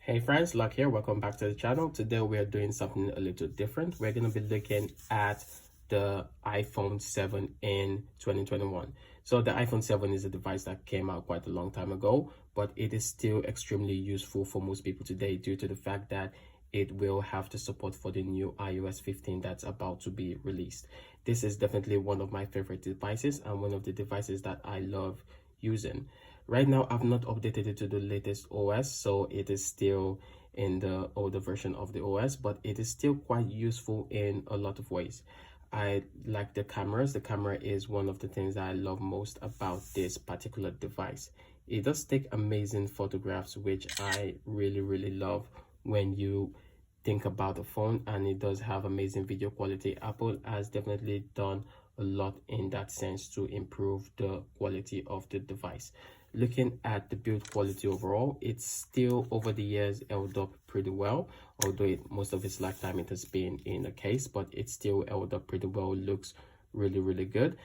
Hey friends, Luck here. Welcome back to the channel. Today we are doing something a little different. We're going to be looking at the iPhone 7 in 2021. So the iPhone 7 is a device that came out quite a long time ago, but it is still extremely useful for most people today due to the fact that it will have the support for the new iOS 15 that's about to be released. This is definitely one of my favorite devices and one of the devices that I love using. Right now, I've not updated it to the latest OS, so it is still in the older version of the OS, but it is still quite useful in a lot of ways. I like the cameras. The camera is one of the things that I love most about this particular device. It does take amazing photographs, which I really love when you think about the phone, and it does have amazing video quality. Apple has definitely done a lot in that sense to improve the quality of the device. Looking at the build quality overall, it's still over the years held up pretty well, although most of its lifetime it has been in a case, but it still held up pretty well. Looks really good.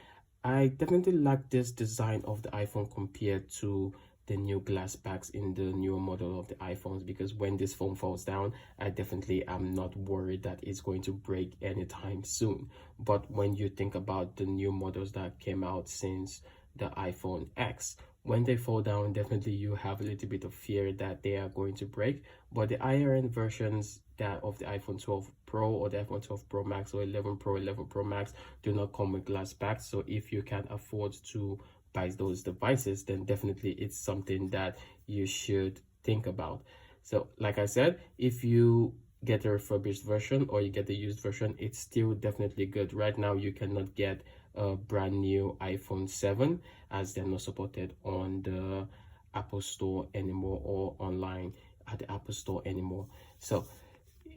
I definitely like this design of the iPhone compared to the new glass backs in the newer model of the iPhones, because when this phone falls down, I definitely am not worried that it's going to break anytime soon. But when you think about the new models that came out since the iPhone X, when they fall down, definitely you have a little bit of fear that they are going to break. But the higher end versions that of the iPhone 12 Pro or the iPhone 12 Pro Max or 11 Pro, 11 Pro Max do not come with glass backs. So if you can afford to buy those devices, then definitely it's something that you should think about. So like I said, if you get a refurbished version or you get the used version, it's still definitely good. Right now you cannot get a brand new iPhone 7 as they're not supported on the Apple Store anymore or online at the Apple Store anymore. So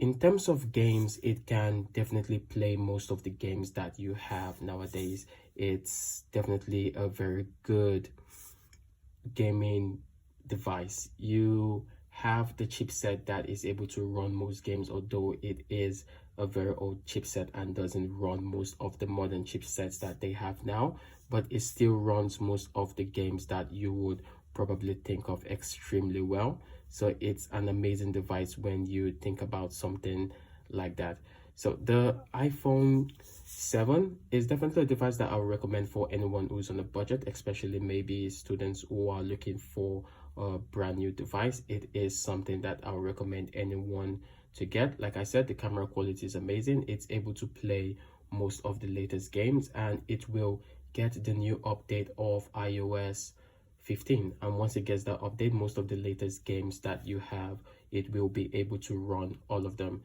in terms of games, it can definitely play most of the games that you have nowadays. It's definitely a very good gaming device. You have the chipset that is able to run most games, although it is a very old chipset and doesn't run most of the modern chipsets that they have now, but it still runs most of the games that you would probably think of extremely well. So it's an amazing device when you think about something like that. So the iPhone 7 is definitely a device that I would recommend for anyone who's on a budget, especially maybe students who are looking for a brand new device. It is something that I would recommend anyone to get. Like I said, the camera quality is amazing. It's able to play most of the latest games, and it will get the new update of iOS 15. And once it gets that update, most of the latest games that you have, it will be able to run all of them.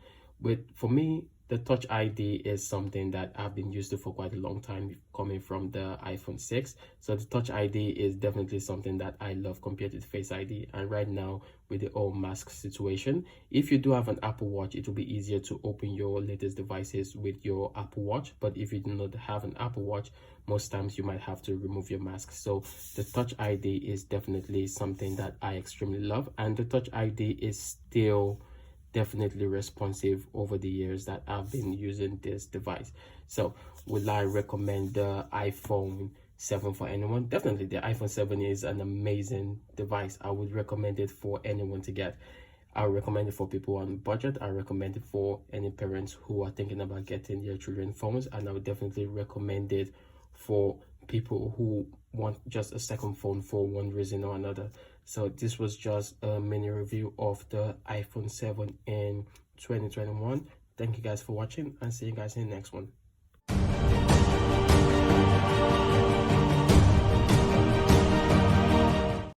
For me, the Touch ID is something that I've been used to for quite a long time, coming from the iPhone 6. So the Touch ID is definitely something that I love compared to the Face ID. And right now, with the whole mask situation, if you do have an Apple Watch, it will be easier to open your latest devices with your Apple Watch. But if you do not have an Apple Watch, most times you might have to remove your mask. So the Touch ID is definitely something that I extremely love. And the Touch ID is still definitely responsive over the years that I've been using this device. So will I recommend the iPhone 7 for anyone? Definitely, the iPhone 7 is an amazing device. I would recommend it for anyone to get. I recommend it for people on budget. I recommend it for any parents who are thinking about getting their children phones, and I would definitely recommend it for people who want just a second phone for one reason or another. So this was just a mini review of the iPhone 7 in 2021. Thank you guys for watching, and see you guys in the next one.